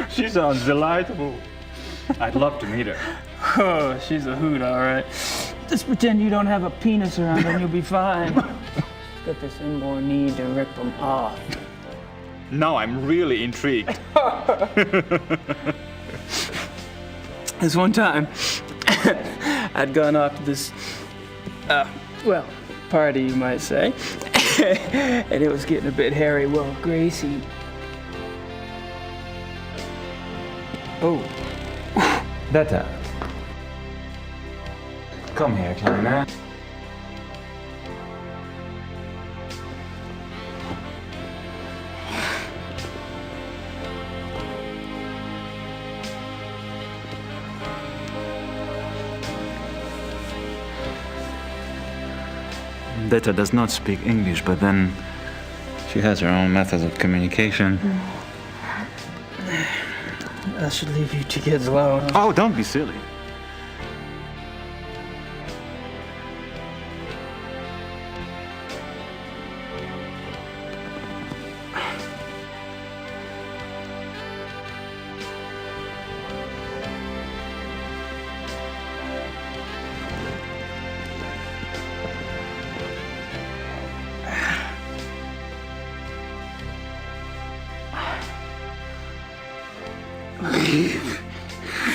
She sounds delightful. I'd love to meet her. Oh, she's a hoot, all right. Just pretend you don't have a penis around and you'll be fine. Got this inborn need to rip them off. Now I'm really intrigued. This one time, I'd gone off to this, well, party, you might say. And it was getting a bit hairy. Well, Gracie. Oh. Detta. Come here, Kleiner. Detta does not speak English, but then she has her own methods of communication. I should leave you two kids alone. Oh, don't be silly.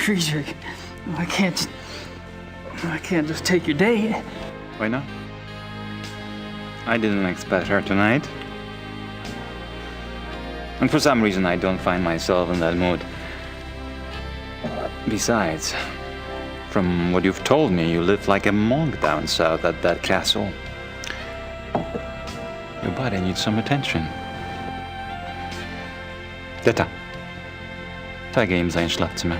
Freezer, I can't just take your date. Why not? I didn't expect her tonight. And for some reason I don't find myself in that mood. Besides, from what you've told me, you live like a monk down south at that castle. Your body needs some attention. Detta. Tage ihm sein Schlafzimmer.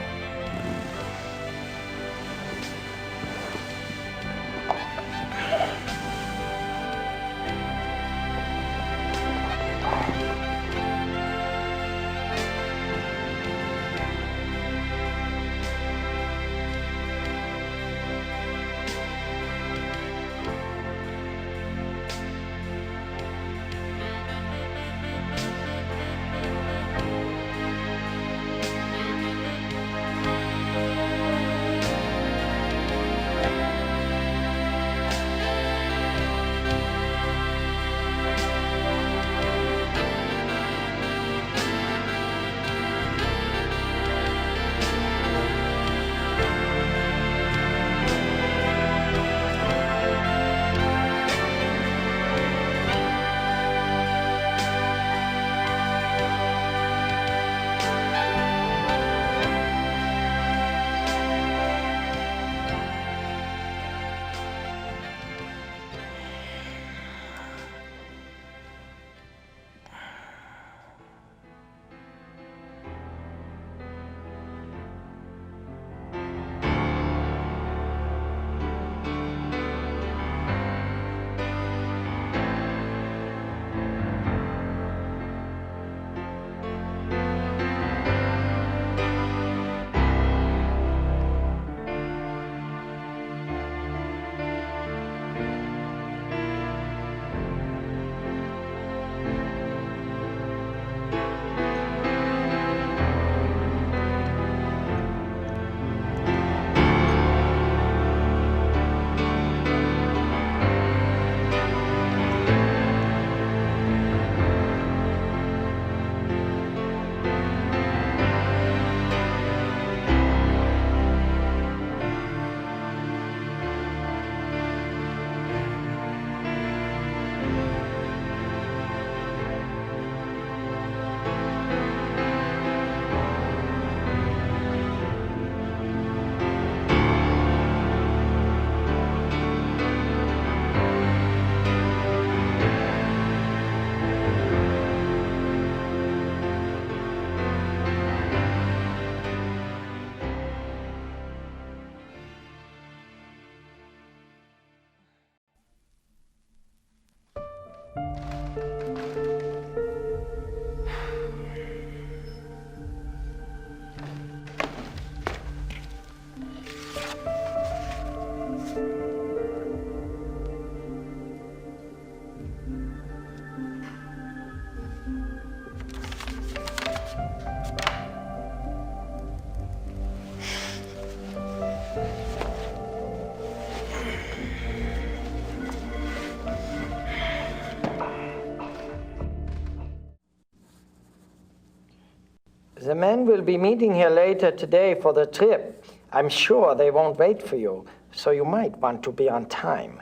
The men will be meeting here later today for the trip. I'm sure they won't wait for you, so you might want to be on time.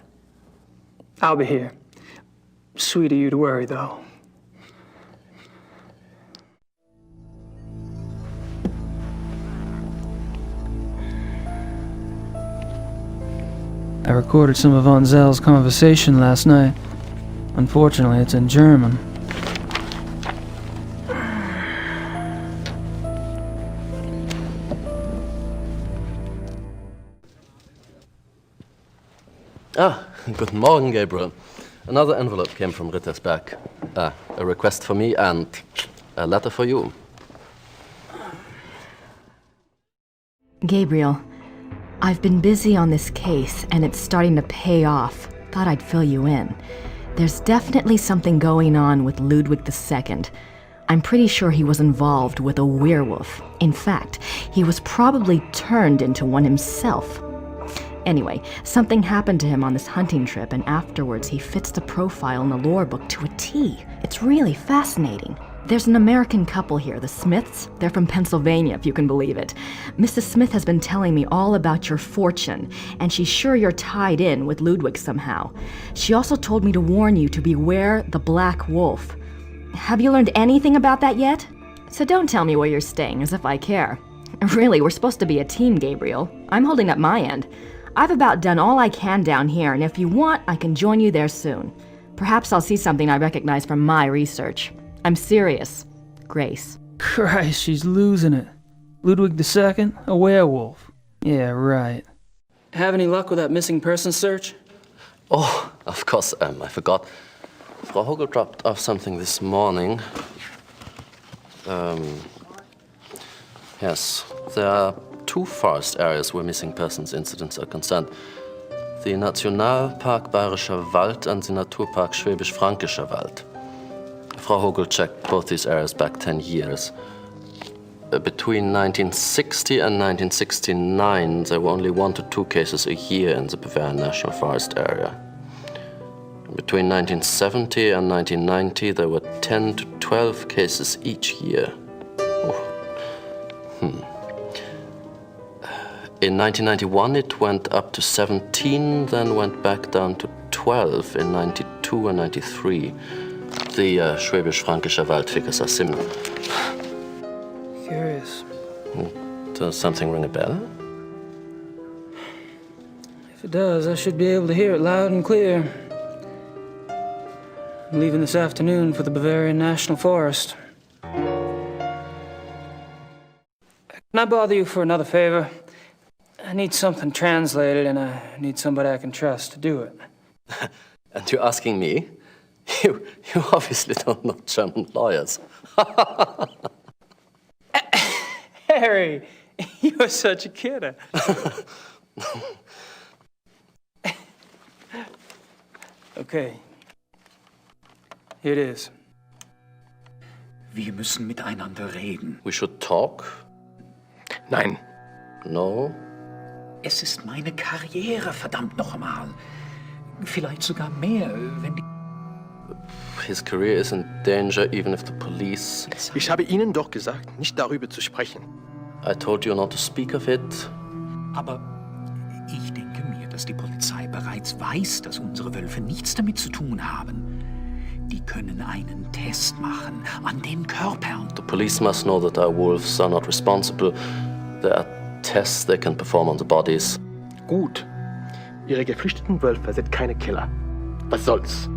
I'll be here. Sweet of you to worry, though. I recorded some of Von Zell's conversation last night. Unfortunately, it's in German. Guten Morgen, Gabriel. Another envelope came from Rittersberg. A request for me and a letter for you. Gabriel, I've been busy on this case, and it's starting to pay off. Thought I'd fill you in. There's definitely something going on with Ludwig II. I'm pretty sure he was involved with a werewolf. In fact, he was probably turned into one himself. Anyway, something happened to him on this hunting trip, and afterwards he fits the profile in the lore book to a T. It's really fascinating. There's an American couple here, the Smiths. They're from Pennsylvania, if you can believe it. Mrs. Smith has been telling me all about your fortune, and she's sure you're tied in with Ludwig somehow. She also told me to warn you to beware the Black Wolf. Have you learned anything about that yet? So don't tell me where you're staying, as if I care. Really, we're supposed to be a team, Gabriel. I'm holding up my end. I've about done all I can down here, and if you want, I can join you there soon. Perhaps I'll see something I recognize from my research. I'm serious. Grace. Christ, she's losing it. Ludwig II, a werewolf. Yeah, right. Have any luck with that missing person search? Oh, of course, I forgot. Frau Hogel dropped off something this morning. Yes, there are 2 forest areas where missing persons incidents are concerned. The Nationalpark Bayerischer Wald and the Naturpark Schwäbisch-Fränkischer Wald. Frau Hogel checked both these areas back 10 years. Between 1960 and 1969, there were only 1 to 2 cases a year in the Bavarian National Forest area. Between 1970 and 1990, there were 10 to 12 cases each year. In 1991, it went up to 17, then went back down to 12 in 92 and 93. The Schwäbisch-Fränkischer Wald figures are similar. Curious. Does something ring a bell? If it does, I should be able to hear it loud and clear. I'm leaving this afternoon for the Bavarian National Forest. Can I bother you for another favor? I need something translated, and I need somebody I can trust to do it. And you're asking me? You obviously don't know German lawyers. Harry, you're such a kidder. Okay. Here it is. Wir müssen miteinander reden. We should talk? Nein. No? Es ist meine Karriere, verdammt noch einmal. Vielleicht sogar mehr, wenn die... His career is in danger even if the police... Ich habe Ihnen doch gesagt, nicht darüber zu sprechen. I told you not to speak of it. Aber ich denke mir, dass die Polizei bereits weiß, dass unsere Wölfe nichts damit zu tun haben. Die können einen Test machen an den Körpern. The police must know that our wolves are not responsible. There are tests they can perform on the bodies. Gut. Ihre geflüchteten Wölfe sind keine Killer. Was soll's?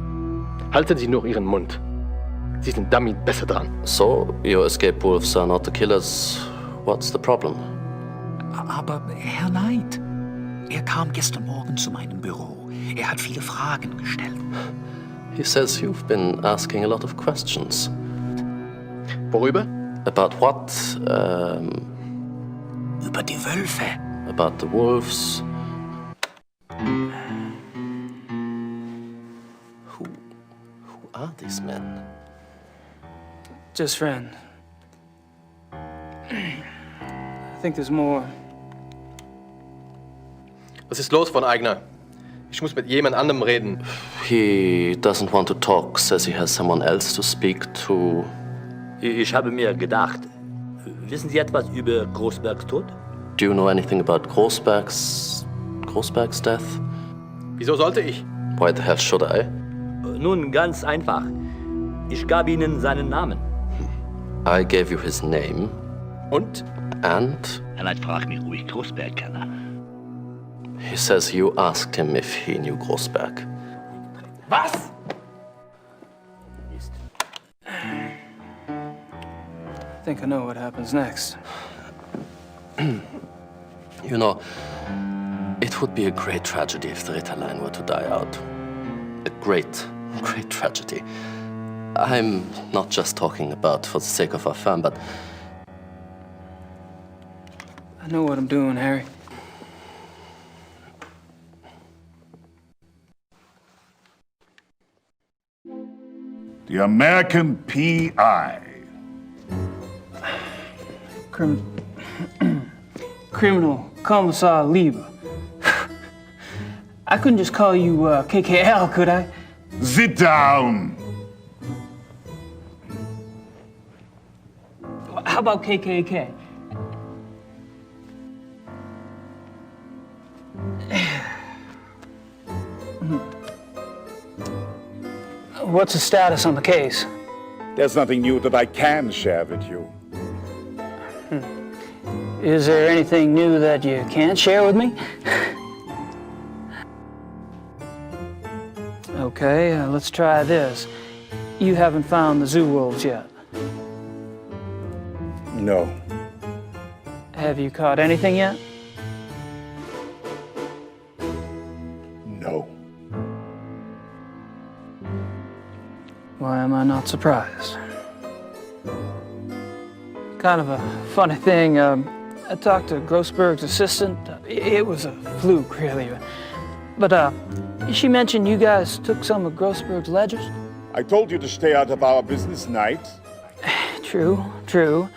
Halten Sie nur Ihren Mund. Sie sind damit besser dran. So, your escape wolves are not the killers. What's the problem? Aber Herr Knight, er kam gestern Morgen zu meinem Büro. Er hat viele Fragen gestellt. He says you've been asking a lot of questions. Worüber? About what? Über die Wölfe. About the wolves. Who are these men? Just friend. I think there's more. Was ist los, von Eigner? Ich muss mit jemand anderem reden. He doesn't want to talk, says he has someone else to speak to. Ich habe mir gedacht, Wissen Sie etwas über Großbergs Tod? Do you know anything about Großberg's death? Wieso sollte ich? Why the hell should I? Nun, ganz einfach. Ich gab Ihnen seinen Namen. I gave you his name. Und? And? Dann frag mich ruhig Großberg kenner. He says you asked him if he knew Großberg. Was? I think I know what happens next. You know, it would be a great tragedy if the Ritalin were to die out. A great, great tragedy. I'm not just talking about for the sake of our firm, but... I know what I'm doing, Harry. The American P.I. Criminal Commissar Lieber. I couldn't just call you KKL, could I? Sit down. How about KKK? What's the status on the case? There's nothing new that I can share with you. Is there anything new that you can't share with me? Okay, let's try this. You haven't found the zoo wolves yet. No. Have you caught anything yet? No. Why am I not surprised? Kind of a funny thing, I talked to Grossberg's assistant. It was a fluke, really. But she mentioned you guys took some of Grossberg's ledgers? I told you to stay out of our business, Knight. True, true.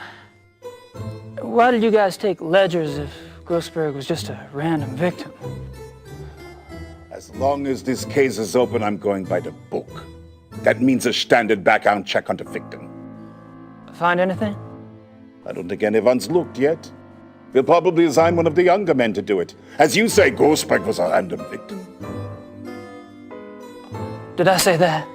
Why did you guys take ledgers if Grossberg was just a random victim? As long as this case is open, I'm going by the book. That means a standard background check on the victim. Find anything? I don't think anyone's looked yet. We'll probably assign one of the younger men to do it. As you say, Grossberg was a random victim. Did I say that?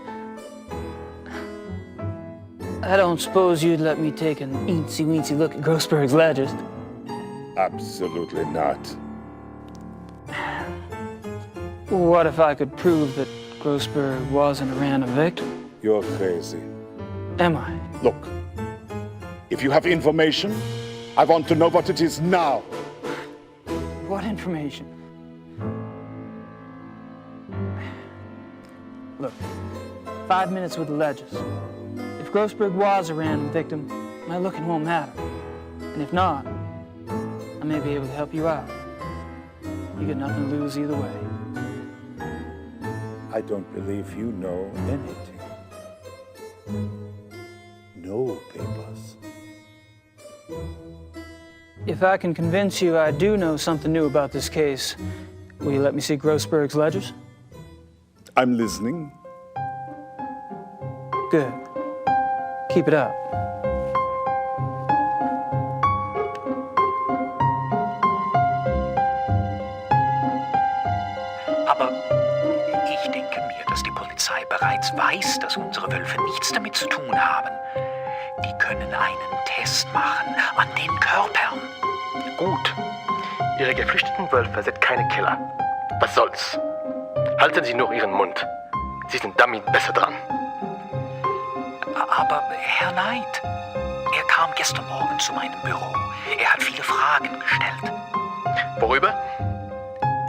I don't suppose you'd let me take an eensy-weensy look at Grossberg's ledgers. Absolutely not. What if I could prove that Grossberg wasn't a random victim? You're crazy. Am I? Look, if you have information, I want to know what it is now. What information? Look, 5 minutes with the ledgers. If Grossberg was a random victim, my looking won't matter. And if not, I may be able to help you out. You got nothing to lose either way. I don't believe you know anything. No papers. If I can convince you I do know something new about this case, will you let me see Grossberg's ledgers? I'm listening. Good. Keep it up. Aber ich denke mir, dass die Polizei bereits weiß, dass unsere Wölfe nichts damit zu tun haben. Die können einen Test machen an den Körpern. Gut. Ihre geflüchteten Wölfe sind keine Killer. Was soll's? Halten Sie nur Ihren Mund. Sie sind damit besser dran. Aber Herr Knight, er kam gestern Morgen zu meinem Büro. Er hat viele Fragen gestellt. Worüber?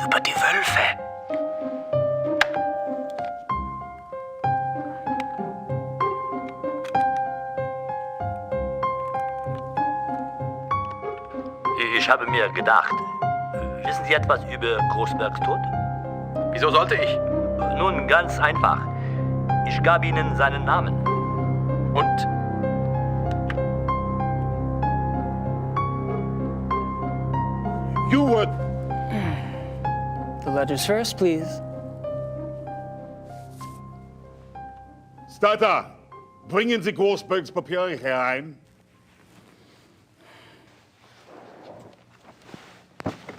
Über die Wölfe. Ich habe mir gedacht, wissen Sie etwas über Großbergs Tod? Wieso sollte ich? Nun, ganz einfach. Ich gab Ihnen seinen Namen. Und? You would. The ledgers first, please. Starter, bringen Sie Großbergs Papiere herein.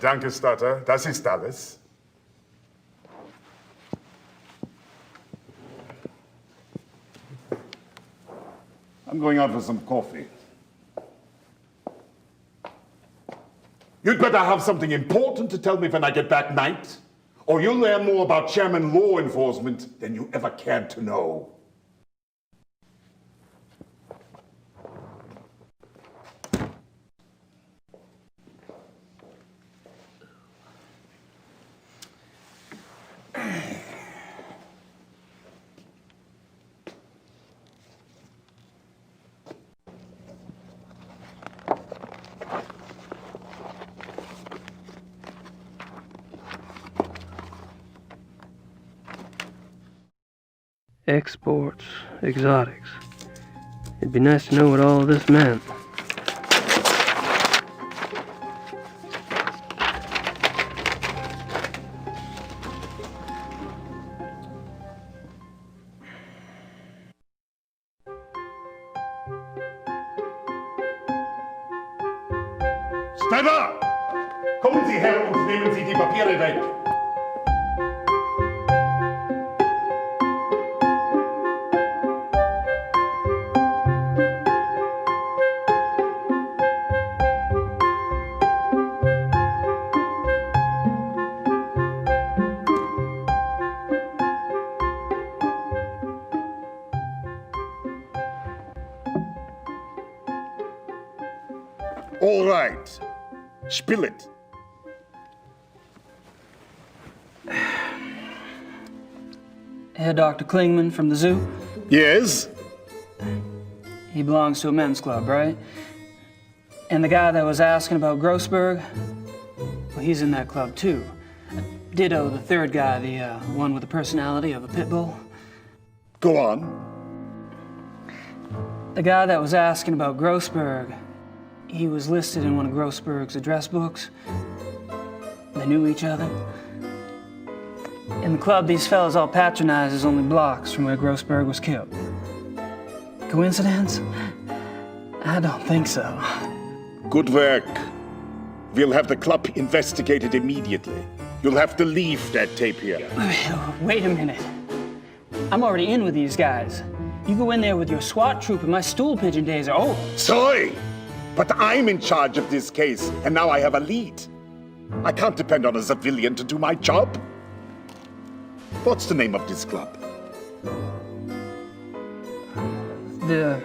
Danke, Stotter. Das ist alles. I'm going out for some coffee. You'd better have something important to tell me when I get back, Knight, or you'll learn more about Chairman law enforcement than you ever cared to know. Exports, exotics. It'd be nice to know what all this meant. Schneider! Kommen Sie her und nehmen Sie die Papiere weg. All right. Spill it. Herr Dr. Klingman from the zoo? Yes? He belongs to a men's club, right? And the guy that was asking about Grossberg? Well, he's in that club too. Ditto the third guy, the one with the personality of a pit bull. Go on. The guy that was asking about Grossberg, he was listed in one of Grossberg's address books. They knew each other. In the club, these fellas all patronize is only blocks from where Grossberg was killed. Coincidence? I don't think so. Good work. We'll have the club investigated immediately. You'll have to leave that tape here. Wait a minute. I'm already in with these guys. You go in there with your SWAT troop and my stool pigeon days are over. Sorry, but I'm in charge of this case, and now I have a lead. I can't depend on a civilian to do my job. What's the name of this club? The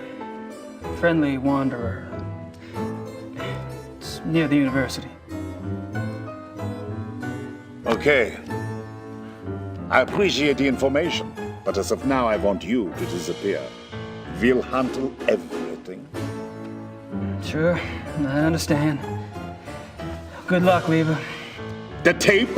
Friendly Wanderer. It's near the university. Okay. I appreciate the information, but as of now, I want you to disappear. We'll handle everything. Sure, I understand. Good luck, Weaver. The tape?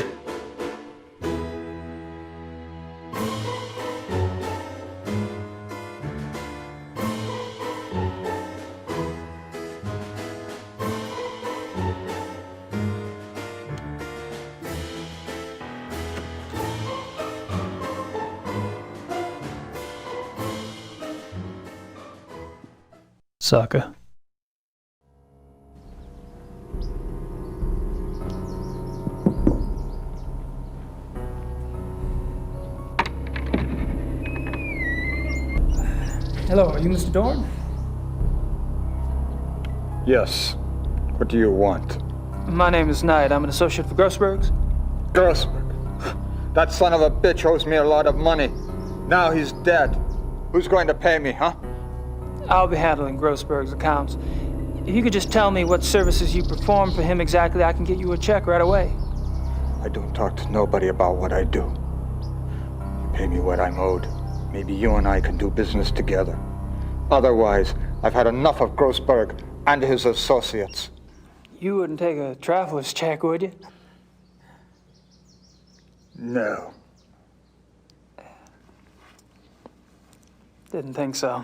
Sucker. Hello, are you Mr. Dorn? Yes. What do you want? My name is Knight. I'm an associate for Grossberg's. Grossberg. That son of a bitch owes me a lot of money. Now he's dead. Who's going to pay me, huh? I'll be handling Grossberg's accounts. If you could just tell me what services you perform for him exactly, I can get you a check right away. I don't talk to nobody about what I do. You pay me what I'm owed. Maybe you and I can do business together. Otherwise, I've had enough of Grossberg and his associates. You wouldn't take a traveler's check, would you? No. Didn't think so.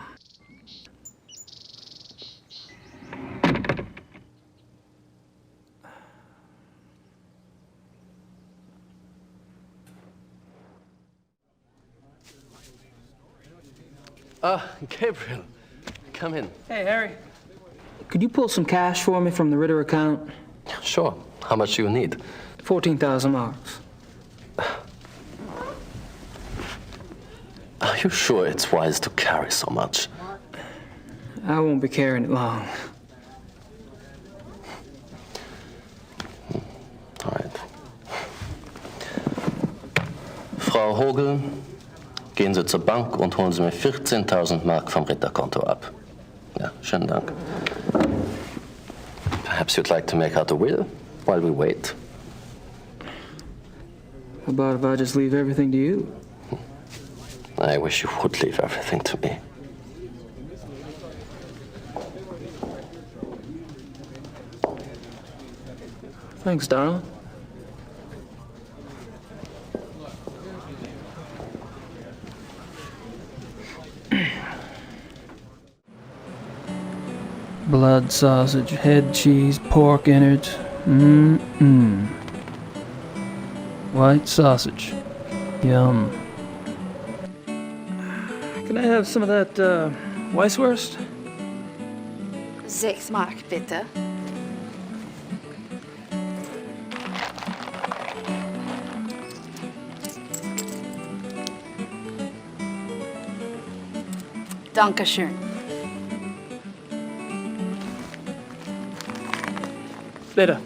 Gabriel, come in. Hey, Harry. Could you pull some cash for me from the Ritter account? Sure. How much do you need? 14,000 marks. Are you sure it's wise to carry so much? I won't be carrying it long. All right. Frau Hogel, gehen Sie zur Bank und holen Sie mir 14.000 Mark vom Ritterkonto ab. Ja, schönen Dank. Perhaps you'd like to make out a will while we wait? How about if I just leave everything to you? I wish you would leave everything to me. Thanks, darling. Blood sausage, head cheese, pork innards. White sausage. Yum. Can I have some of that Weisswurst? 6 Mark, bitte. Dankeschön. Bitte.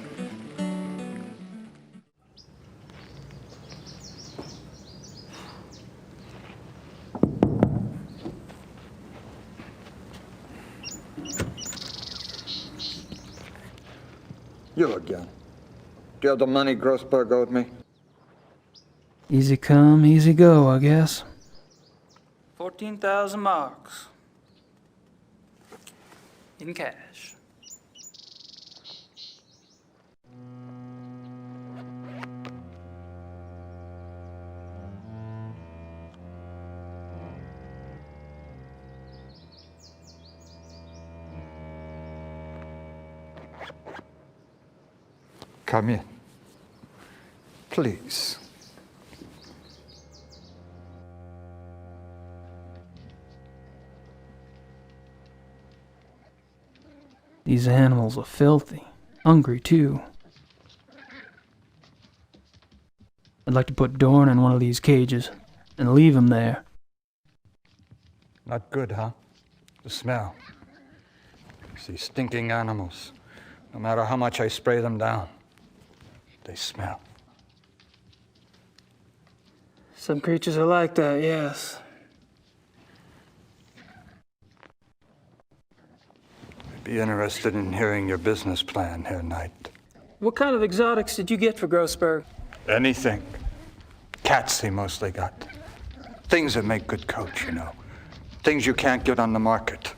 You again. Do you have the money Grossberg owed me? Easy come, easy go, I guess. 14,000 marks. In cash. Come in. Please. These animals are filthy. Hungry, too. I'd like to put Dorn in one of these cages and leave him there. Not good, huh? The smell. These stinking animals. No matter how much I spray them down, they smell. Some creatures are like that, yes. I'd be interested in hearing your business plan, Herr Knight. What kind of exotics did you get for Grossberg? Anything. Cats he mostly got. Things that make good coats, you know. Things you can't get on the market.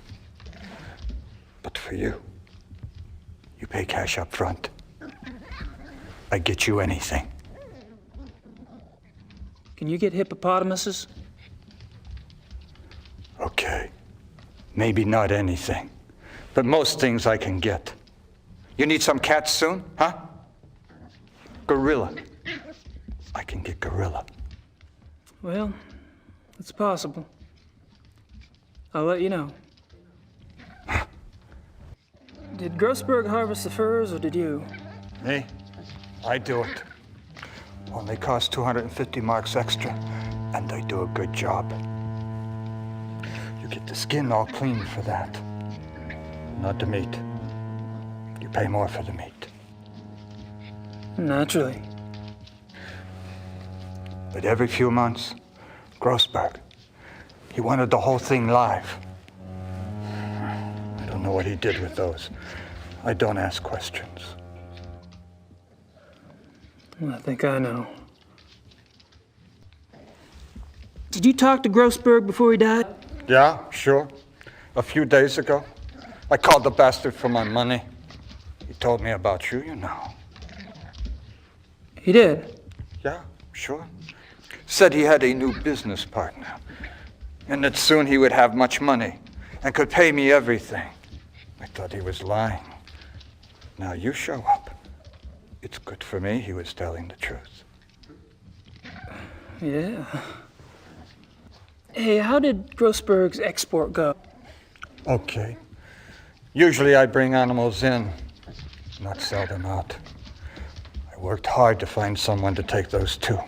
But for you, you pay cash up front. I get you anything. Can you get hippopotamuses? Okay. Maybe not anything. But most things I can get. You need some cats soon, huh? Gorilla. I can get gorilla. Well, it's possible. I'll let you know. Did Grossberg harvest the furs, or did you? Me? I do it. Only cost 250 marks extra, and I do a good job. You get the skin all clean for that. Not the meat. You pay more for the meat. Naturally. But every few months, Grossberg, he wanted the whole thing live. I don't know what he did with those. I don't ask questions. I think I know. Did you talk to Grossberg before he died? Yeah, sure. A few days ago. I called the bastard for my money. He told me about you, you know. He did? Yeah, sure. Said he had a new business partner, and that soon he would have much money and could pay me everything. I thought he was lying. Now you show up. It's good for me he was telling the truth. Yeah. Hey, how did Grossberg's export go? Okay. Usually I bring animals in, not sell them out. I worked hard to find someone to take those two.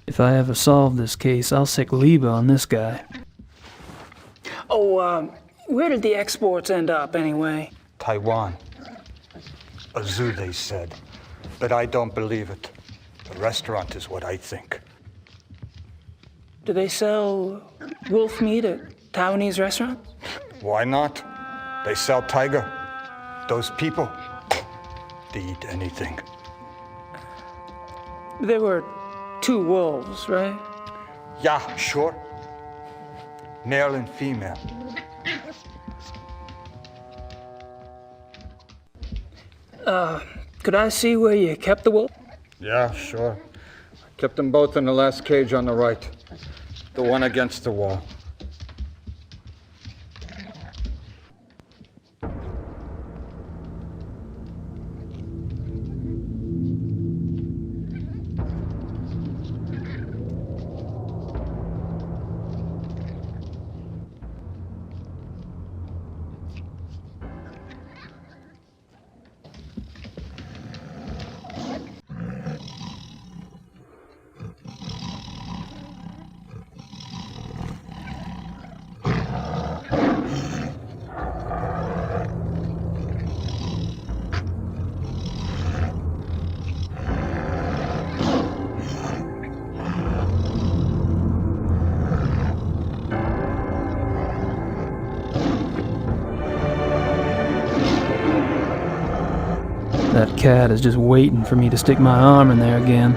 If I ever solve this case, I'll sick Liebe on this guy. Oh, where did the exports end up anyway? Taiwan. A zoo, they said. But I don't believe it. The restaurant is what I think. Do they sell wolf meat at Taiwanese restaurants? Why not? They sell tiger. Those people, they eat anything. There were 2 wolves, right? Yeah, sure. Male and female. Could I see where you kept the wolf? Yeah, sure. I kept them both in the last cage on the right. The one against the wall. That cat is just waiting for me to stick my arm in there again.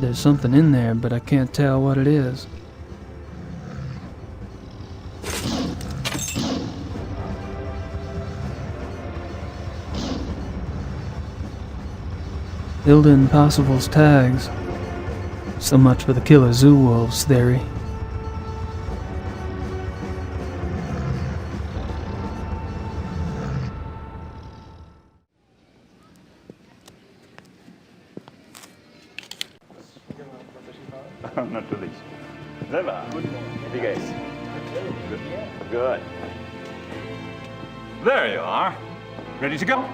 There's something in there, but I can't tell what it is. Hilda Impossible's tags. So much for the killer zoo wolves theory. Not too least. Selber. Wie geht's? Good. There you are. Ready to go?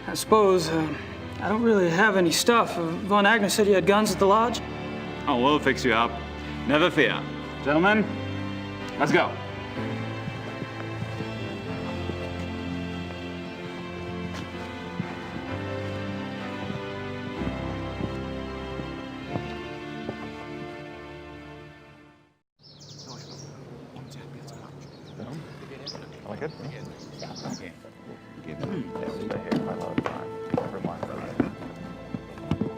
I suppose, I don't really have any stuff. Von Agner said he had guns at the lodge. Oh, we'll fix you up. Never fear. Gentlemen, let's go. Like it? Yeah. Okay.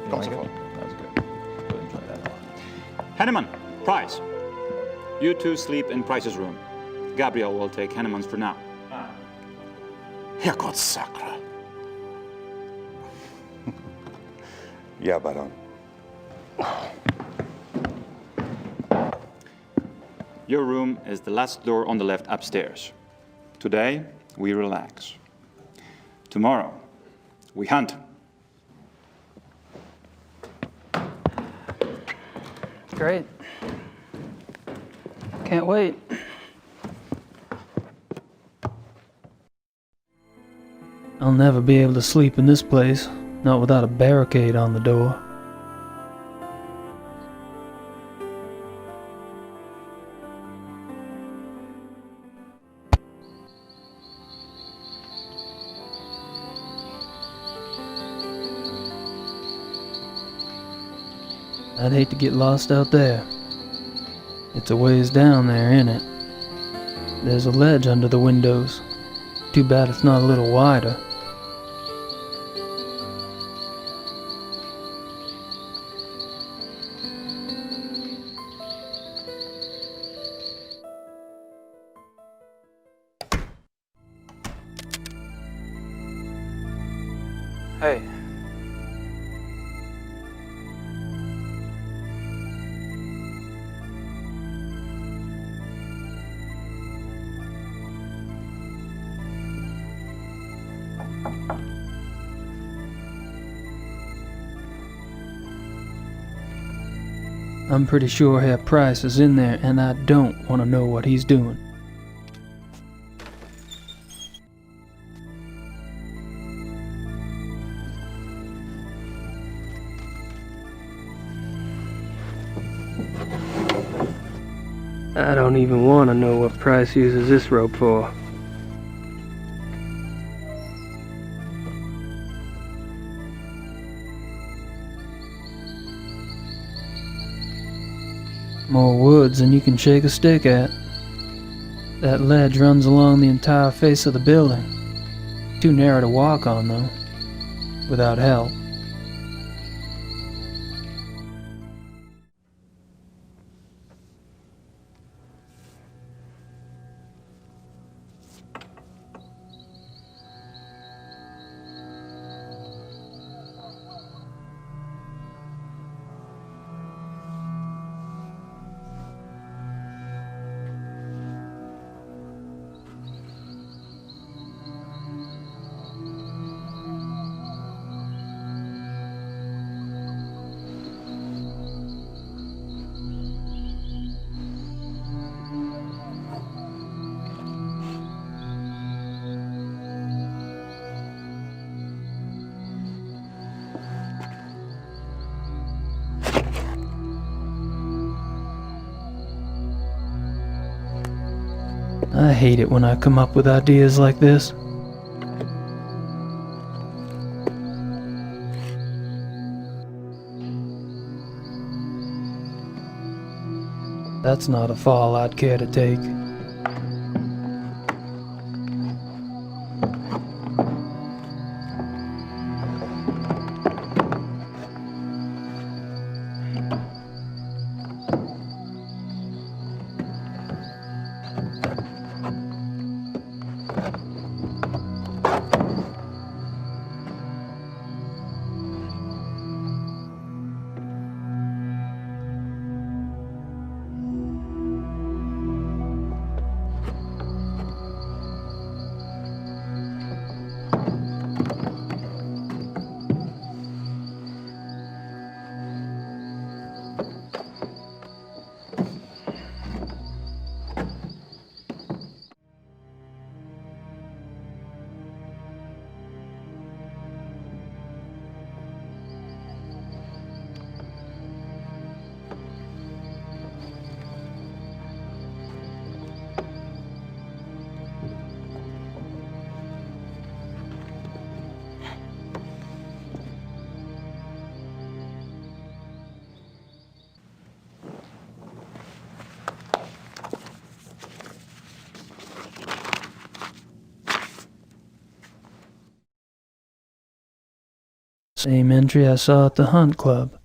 Come so far. That's good. We'll enjoy that a lot. Henneman, Price. You two sleep in Price's room. Gabriel will take Henneman's for now. Herrgott Sakra. Ja, Baron. Your room is the last door on the left upstairs. Today, we relax. Tomorrow, we hunt. Great. Can't wait. I'll never be able to sleep in this place, not without a barricade on the door. I'd hate to get lost out there. It's a ways down there, ain't it? There's a ledge under the windows. Too bad it's not a little wider. Hey. I'm pretty sure Herr Price is in there, and I don't want to know what he's doing. I don't even want to know what Price uses this rope for. More woods than you can shake a stick at. That ledge runs along the entire face of the building. Too narrow to walk on, though, without help. I hate it when I come up with ideas like this. That's not a fall I'd care to take. Same entry I saw at the Hunt Club.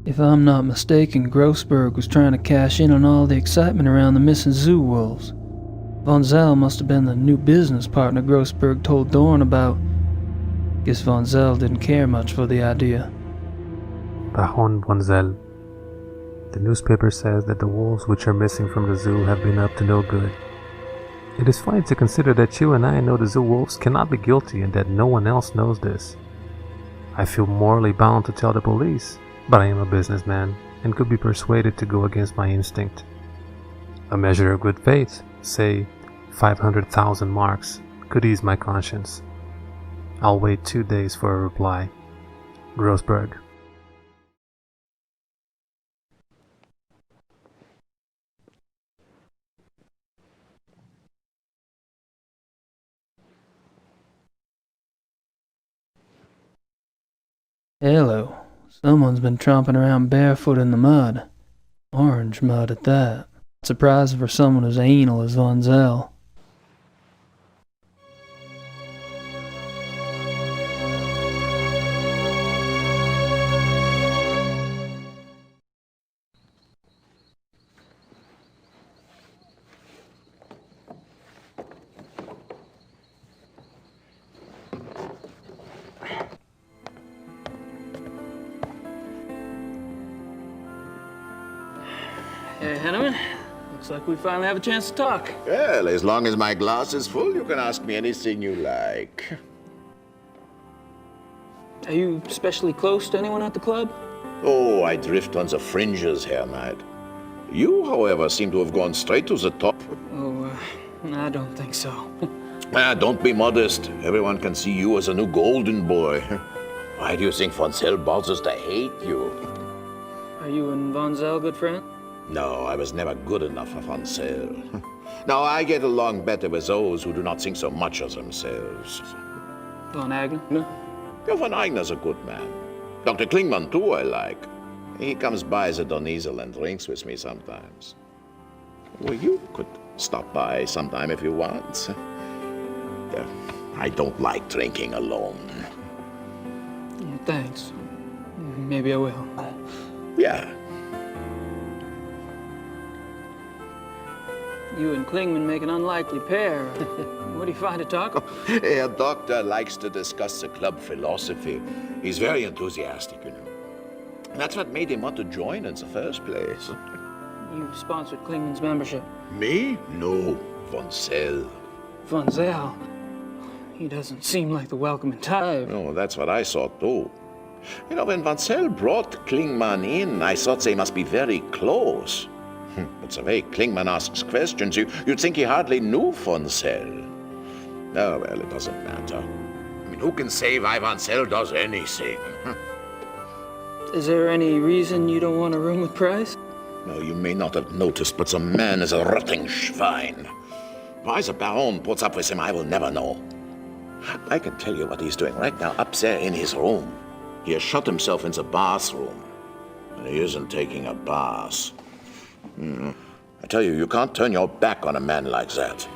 If I'm not mistaken, Grossberg was trying to cash in on all the excitement around the missing zoo wolves. Von Zell must have been the new business partner Grossberg told Dorn about. Guess Von Zell didn't care much for the idea. Baron Von Zell. The newspaper says that the wolves which are missing from the zoo have been up to no good. It is funny to consider that you and I know the zoo wolves cannot be guilty and that no one else knows this. I feel morally bound to tell the police, but I am a businessman and could be persuaded to go against my instinct. A measure of good faith, say 500,000 marks, could ease my conscience. I'll wait 2 days for a reply. Grossberg. Hello. Someone's been tromping around barefoot in the mud. Orange mud at that. Surprised for someone as anal as Von Zell. Hey, Henneman. Looks like we finally have a chance to talk. Well, as long as my glass is full, you can ask me anything you like. Are you especially close to anyone at the club? Oh, I drift on the fringes, Herr Knight. You, however, seem to have gone straight to the top. Oh, I don't think so. Don't be modest. Everyone can see you as a new golden boy. Why do you think Von Zell bothers to hate you? Are you and Von Zell good friends? No, I was never good enough for Von Zell. Now, I get along better with those who do not think so much of themselves. Von Agner? Yeah, Von Agner's a good man. Dr. Klingman, too, I like. He comes by the Doneasel and drinks with me sometimes. Well, you could stop by sometime if you want. I don't like drinking alone. Thanks. Maybe I will. Yeah. You and Klingman make an unlikely pair. What do you find to talk about? Herr Doctor likes to discuss the club philosophy. He's very enthusiastic, you know. That's what made him want to join in the first place. You sponsored Klingman's membership. Me? No, Von Zell. Von Zell? He doesn't seem like the welcoming type. No, that's what I thought, too. You know, when Von Zell brought Klingman in, I thought they must be very close. But the way Klingman asks questions, you'd think he hardly knew Von Zell. Oh, well, it doesn't matter. I mean, who can say why Von Zell does anything? Is there any reason you don't want a room with Price? No, you may not have noticed, but the man is a rotting schwein. Why the Baron puts up with him, I will never know. I can tell you what he's doing right now up there in his room. He has shut himself in the bathroom. And he isn't taking a bath. I tell you, you can't turn your back on a man like that.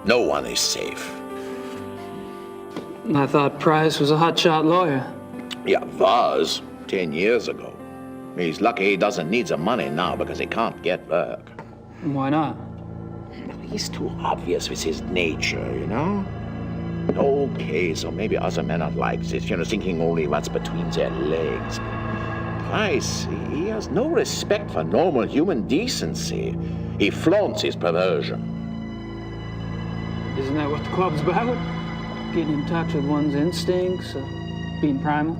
No one is safe. I thought Price was a hotshot lawyer. Yeah, was 10 years ago. He's lucky he doesn't need the money now because he can't get work. Why not? He's too obvious with his nature, you know? Okay, so maybe other men are like this, you know, thinking only what's between their legs. Price, he has no respect for normal human decency. He flaunts his perversion. Isn't that what the club's about? Getting in touch with one's instincts, being primal?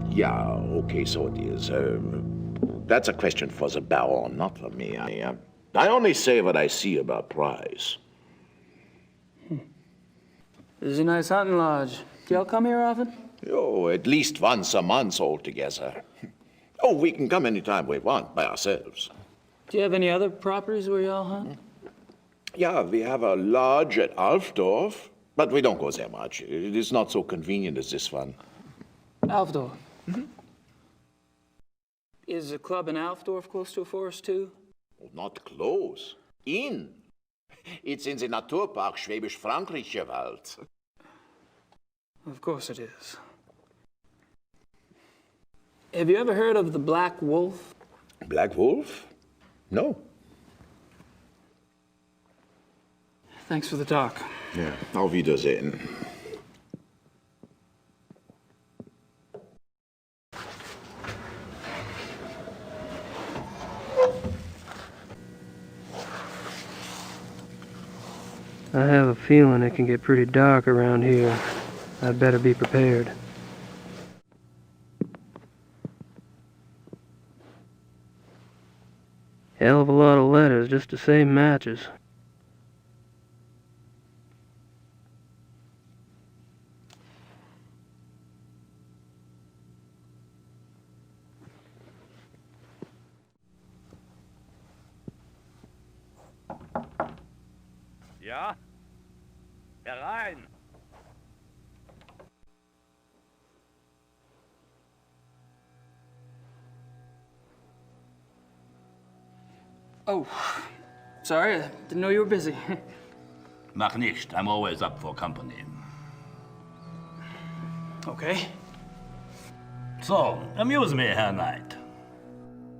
Yeah, okay, so it is. That's a question for the Baron, not for me. I only say what I see about Price. This is a nice hunting lodge. Do y'all come here often? Oh, at least once a month altogether. Oh, we can come anytime we want by ourselves. Do you have any other properties where y'all hunt? Yeah, we have a lodge at Alfdorf, but we don't go there much. It is not so convenient as this one. Alfdorf? Is the club in Alfdorf close to a forest, too? Oh, not close. In. It's in the Naturpark Schwäbisch-Frankrischer Wald. Of course it is. Have you ever heard of the Black Wolf? Black Wolf? No. Thanks for the talk. Ja, auf Wiedersehen. I have a feeling it can get pretty dark around here. I'd better be prepared. Hell of a lot of letters just to save matches. Ja? Herein! Oh, sorry, I didn't know you were busy. Mach nicht. I'm always up for company. Okay. So, amuse me, Herr Knight.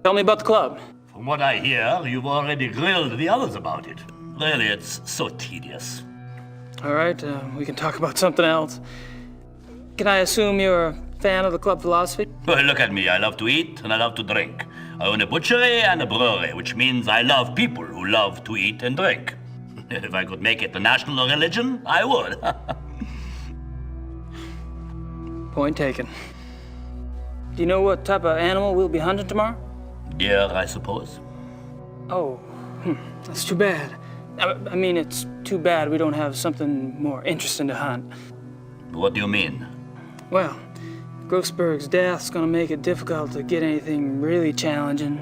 Tell me about the club. From what I hear, you've already grilled the others about it. Really, it's so tedious. All right, we can talk about something else. Can I assume you're a fan of the club philosophy? Well, look at me. I love to eat and I love to drink. I own a butchery and a brewery, which means I love people who love to eat and drink. If I could make it the national religion, I would. Point taken. Do you know what type of animal we'll be hunting tomorrow? Deer, I suppose. Oh, that's too bad. I mean, it's too bad we don't have something more interesting to hunt. What do you mean? Well, Grossberg's death's gonna make it difficult to get anything really challenging.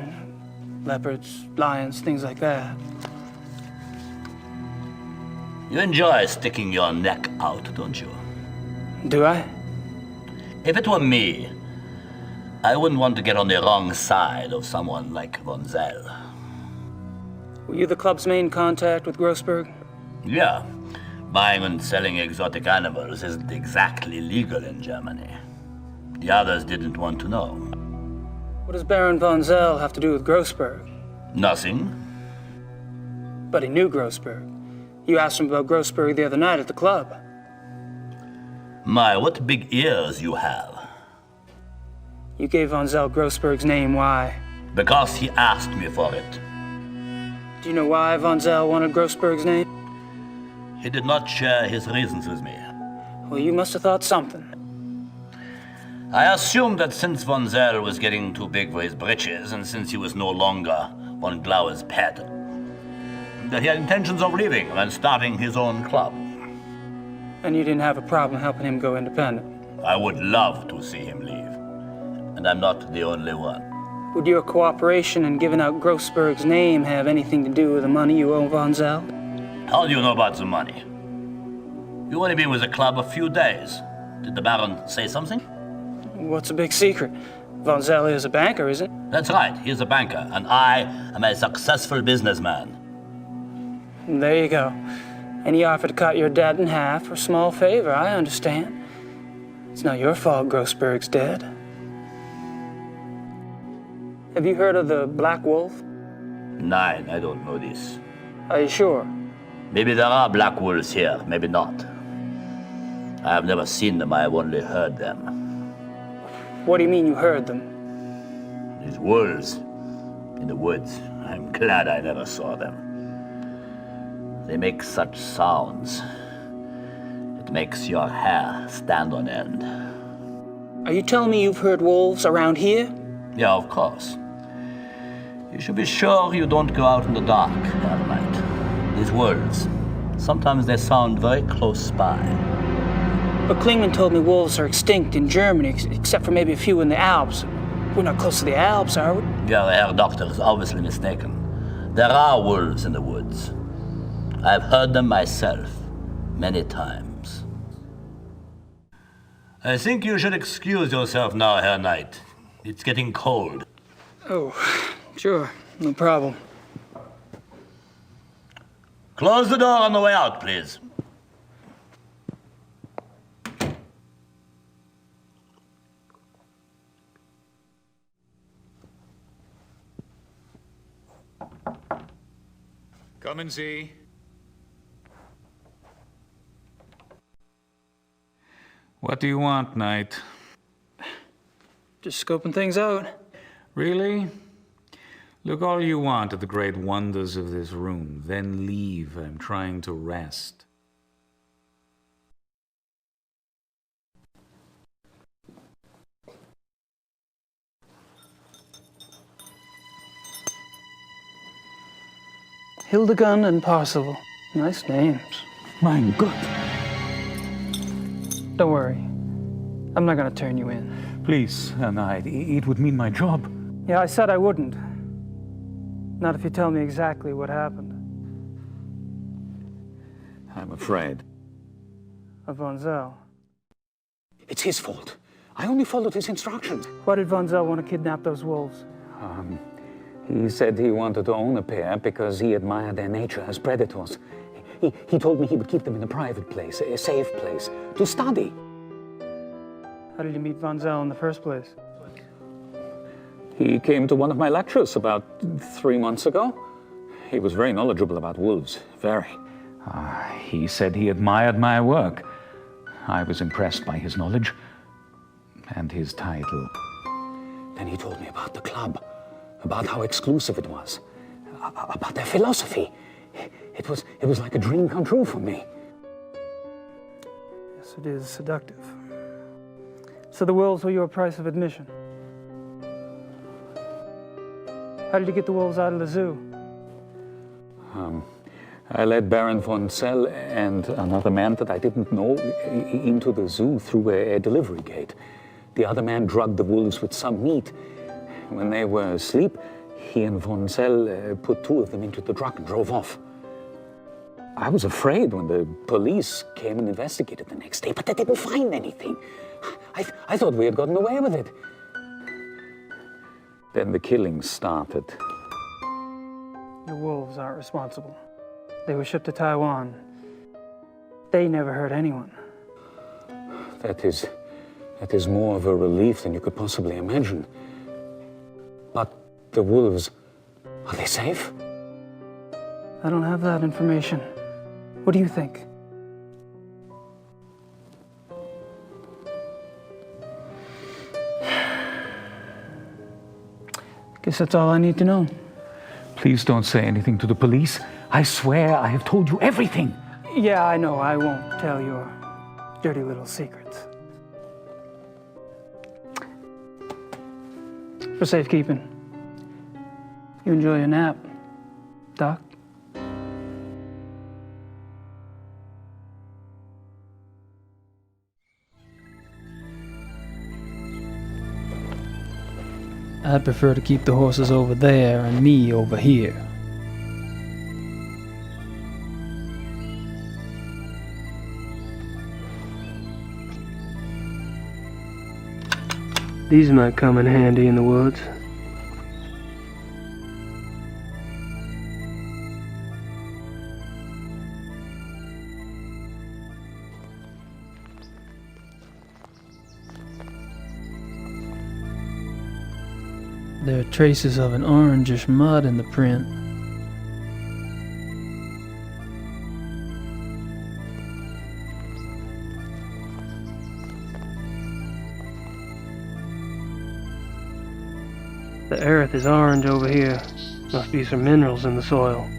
Leopards, lions, things like that. You enjoy sticking your neck out, don't you? Do I? If it were me, I wouldn't want to get on the wrong side of someone like Von Zell. Were you the club's main contact with Grossberg? Yeah. Buying and selling exotic animals isn't exactly legal in Germany. The others didn't want to know. What does Baron Von Zell have to do with Grossberg? Nothing. But he knew Grossberg. You asked him about Grossberg the other night at the club. My, what big ears you have. You gave Von Zell Grossberg's name, why? Because he asked me for it. Do you know why Von Zell wanted Grossberg's name? He did not share his reasons with me. Well, you must have thought something. I assumed that since Von Zell was getting too big for his britches, and since he was no longer von Glauer's pet, that he had intentions of leaving and starting his own club. And you didn't have a problem helping him go independent? I would love to see him leave. And I'm not the only one. Would your cooperation in giving out Grossberg's name have anything to do with the money you owe Von Zell? How do you know about the money? You've only been with the club a few days. Did the Baron say something? What's a big secret? Von Zell is a banker, isn't it? That's right, he's a banker, and I am a successful businessman. There you go. And he offered to cut your debt in half for a small favor, I understand. It's not your fault Grossberg's dead. Have you heard of the Black Wolf? Nein, I don't know this. Are you sure? Maybe there are black wolves here, maybe not. I have never seen them, I have only heard them. What do you mean you heard them? These wolves in the woods. I'm glad I never saw them. They make such sounds. It makes your hair stand on end. Are you telling me you've heard wolves around here? Yeah, of course. You should be sure you don't go out in the dark at night. These wolves, sometimes they sound very close by. But Klingman told me wolves are extinct in Germany, except for maybe a few in the Alps. We're not close to the Alps, are we? Yeah, the Herr Doctor is obviously mistaken. There are wolves in the woods. I've heard them myself, many times. I think you should excuse yourself now, Herr Knight. It's getting cold. Oh, sure, no problem. Close the door on the way out, please. Come and see. What do you want, Knight? Just scoping things out. Really? Look all you want at the great wonders of this room, then leave. I'm trying to rest. Hildegund and Parzival. Nice names. Mein Gott. Don't worry. I'm not gonna turn you in. Please, Knight, it would mean my job. Yeah, I said I wouldn't. Not if you tell me exactly what happened. I'm afraid. Of Von Zell. It's his fault. I only followed his instructions. Why did Von Zell want to kidnap those wolves? He said he wanted to own a pair because he admired their nature as predators. He told me he would keep them in a private place, a safe place, to study. How did you meet Von Zell in the first place? He came to one of my lectures about 3 months ago. He was very knowledgeable about wolves, very. He said he admired my work. I was impressed by his knowledge and his title. Then he told me about the club, about how exclusive it was, about their philosophy. It was like a dream come true for me. Yes, it is seductive. So the wolves were your price of admission. How did you get the wolves out of the zoo? I led Baron von Zell and another man that I didn't know into the zoo through a delivery gate. The other man drugged the wolves with some meat. When they were asleep, he and von Zell put 2 of them into the truck and drove off. I was afraid when the police came and investigated the next day, but they didn't find anything. I thought we had gotten away with it. Then the killings started. The wolves aren't responsible. They were shipped to Taiwan. They never hurt anyone. That is more of a relief than you could possibly imagine. But the wolves, are they safe? I don't have that information. What do you think? Guess that's all I need to know. Please don't say anything to the police. I swear I have told you everything. Yeah, I know. I won't tell your dirty little secrets. For safekeeping. You enjoy your nap, Doc? I'd prefer to keep the horses over there and me over here. These might come in handy in the woods. There are traces of an orangish mud in the print. The earth is orange over here. Must be some minerals in the soil.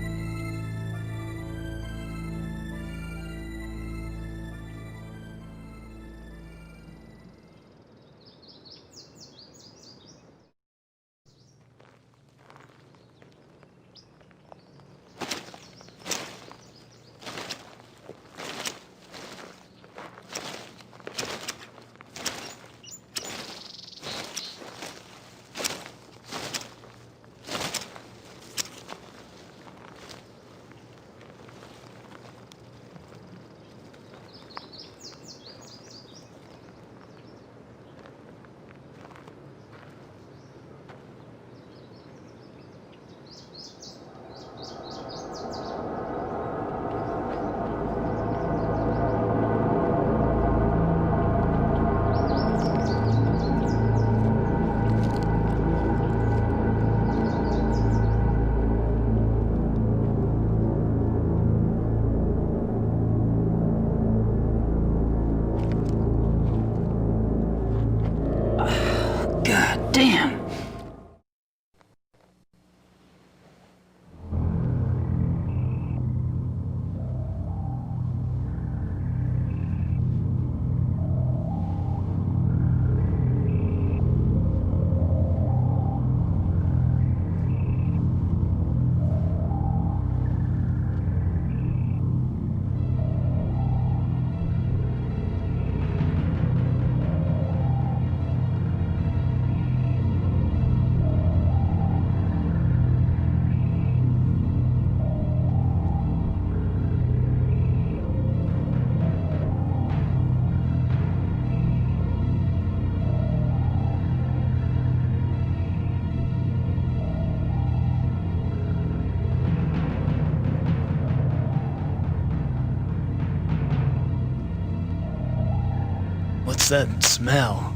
What's that smell?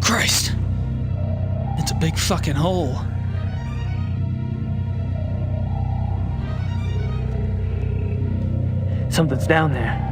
Christ! It's a big fucking hole. Something's down there.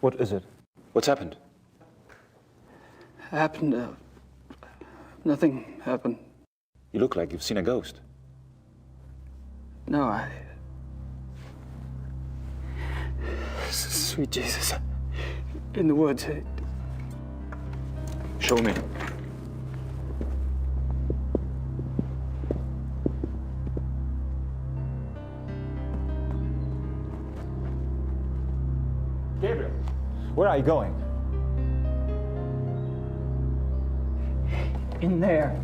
What is it? What's happened? Nothing happened. You look like you've seen a ghost. No, Sweet Jesus. In the woods. Show me. Gabriel, where are you going? In there.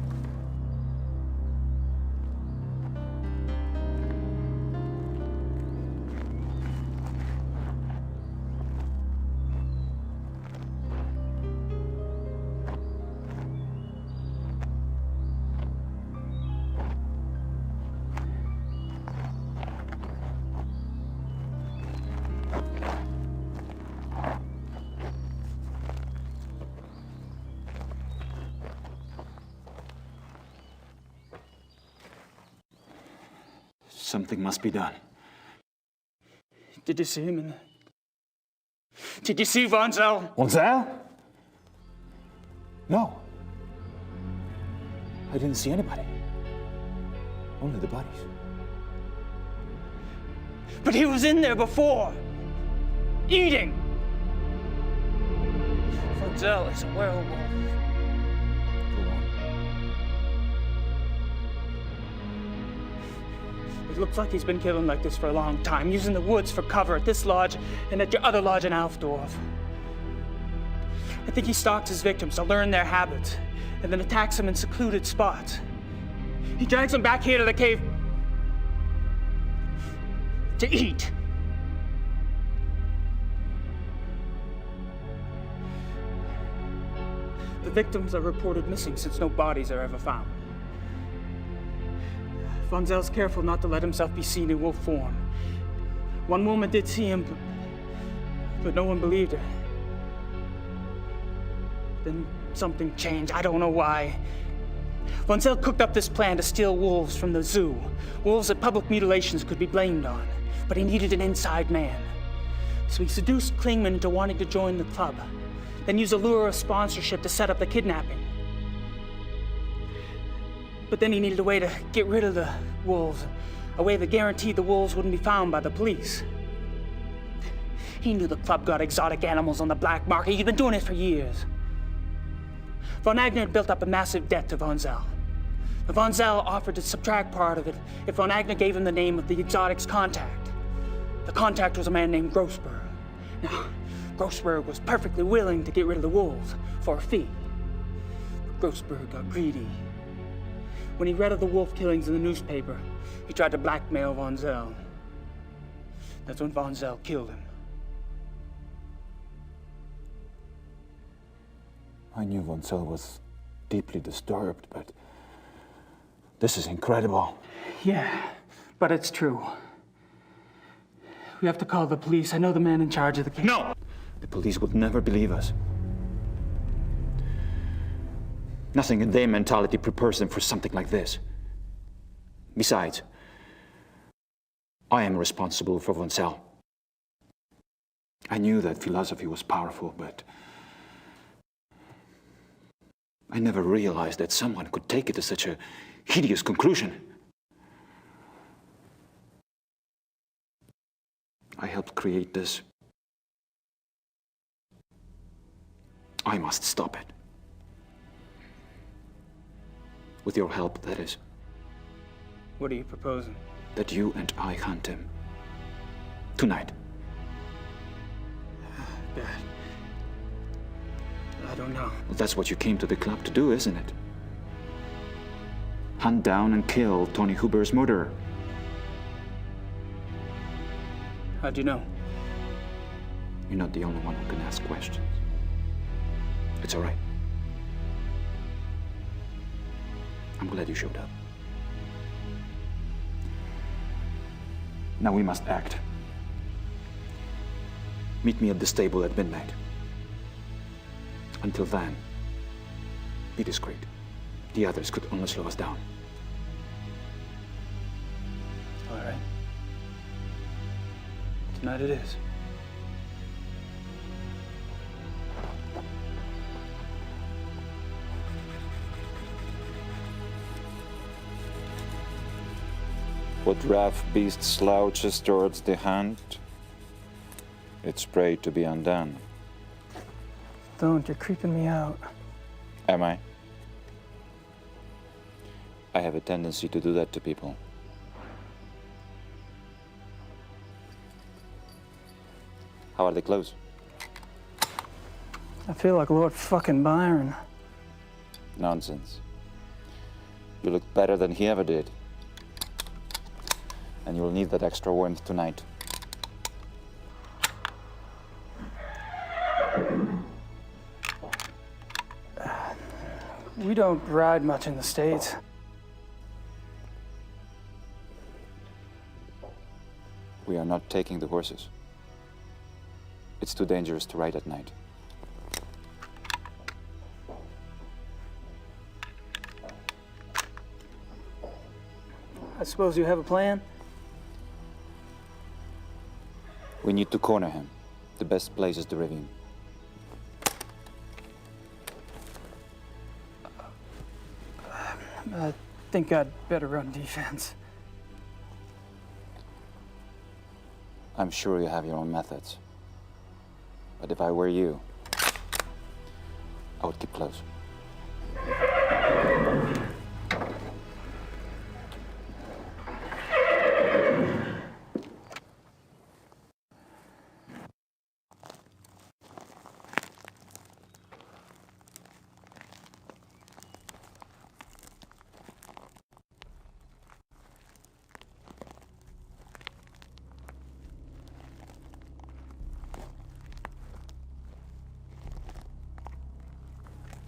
Something must be done. Did you see him Did you see Von Zell? Von Zell? No. I didn't see anybody. Only the bodies. But he was in there before. Eating. Von Zell is a werewolf. It looks like he's been killing like this for a long time, using the woods for cover at this lodge and at your other lodge in Alfdorf. I think he stalks his victims to learn their habits, and then attacks them in secluded spots. He drags them back here to the cave to eat. The victims are reported missing since no bodies are ever found. Von Zell's careful not to let himself be seen in wolf form. One woman did see him, but no one believed her. Then something changed, I don't know why. Von Zell cooked up this plan to steal wolves from the zoo. Wolves that public mutilations could be blamed on. But he needed an inside man. So he seduced Klingman into wanting to join the club, then used a lure of sponsorship to set up the kidnapping. But then he needed a way to get rid of the wolves, a way that guaranteed the wolves wouldn't be found by the police. He knew the club got exotic animals on the black market. He'd been doing it for years. Von Agner had built up a massive debt to Von Zell. Von Zell offered to subtract part of it if Von Agner gave him the name of the exotic's contact. The contact was a man named Grossberg. Now, Grossberg was perfectly willing to get rid of the wolves for a fee. But Grossberg got greedy. When he read of the wolf killings in the newspaper, he tried to blackmail Von Zell. That's when Von Zell killed him. I knew Von Zell was deeply disturbed, but this is incredible. Yeah, but it's true. We have to call the police. I know the man in charge of the case. No! The police would never believe us. Nothing in their mentality prepares them for something like this. Besides, I am responsible for Von Zell. I knew that philosophy was powerful, but I never realized that someone could take it to such a hideous conclusion. I helped create this. I must stop it. With your help, that is. What are you proposing? That you and I hunt him. Tonight. Bad. I don't know. Well, that's what you came to the club to do, isn't it? Hunt down and kill Tony Huber's murderer. How'd you know? You're not the only one who can ask questions. It's all right. I'm glad you showed up. Now we must act. Meet me at the stable at midnight. Until then, be discreet. The others could only slow us down. All right. Tonight it is. What rough beast slouches towards the hunt, its prey to be undone. Don't, you're creeping me out. Am I? I have a tendency to do that to people. How are the clothes? I feel like Lord fucking Byron. Nonsense. You look better than he ever did. And you'll need that extra warmth tonight. We don't ride much in the States. We are not taking the horses. It's too dangerous to ride at night. I suppose you have a plan? We need to corner him. The best place is the ravine. I think I'd better run defense. I'm sure you have your own methods. But if I were you, I would keep close.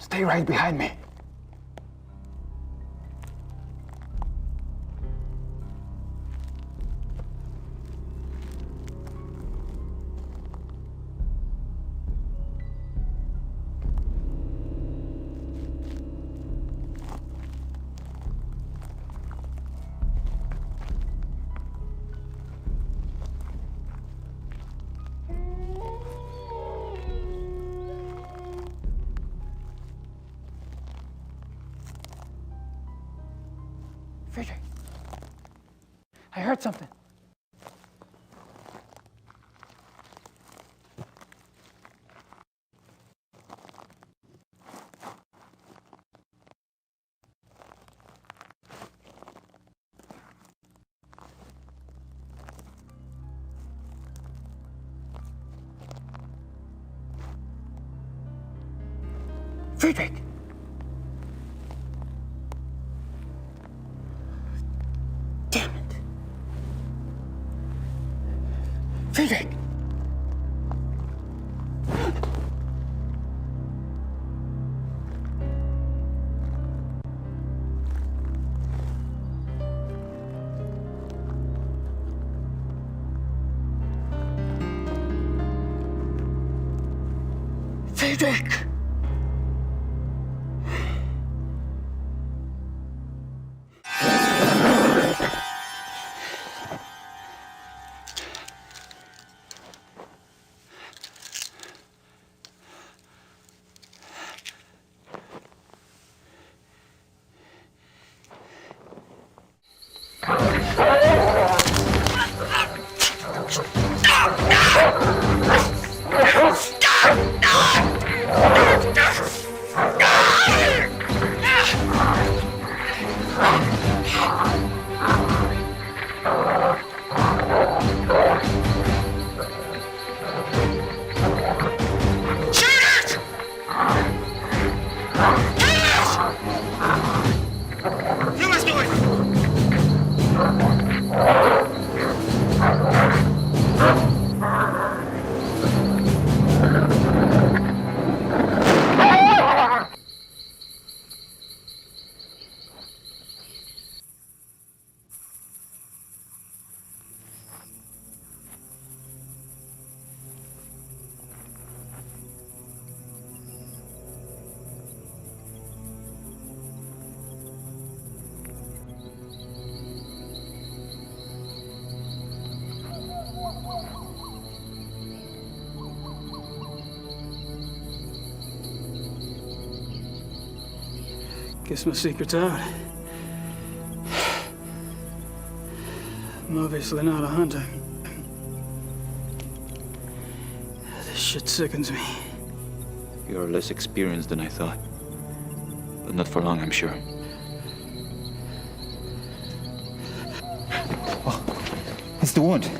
Stay right behind me. Friedrich, I heard something. Friedrich! Damn it! Friedrich! Friedrich! Guess my secret's out. I'm obviously not a hunter. This shit sickens me. You're less experienced than I thought. But not for long, I'm sure. Oh, it's the wound.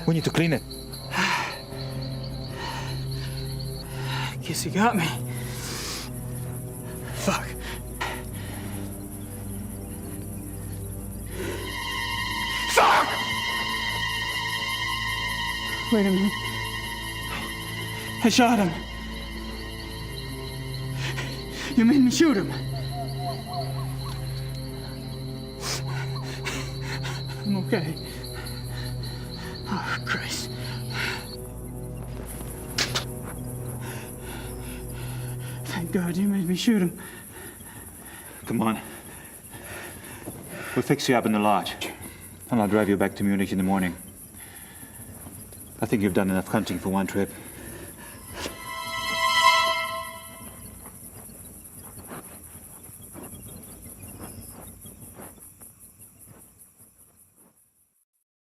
We need to clean it. Guess he got me. Fuck. Fuck! Wait a minute. I shot him. You made me shoot him. I'm okay. Oh, Christ. Thank God you made me shoot him. Come on. We'll fix you up in the lodge. And I'll drive you back to Munich in the morning. I think you've done enough hunting for one trip.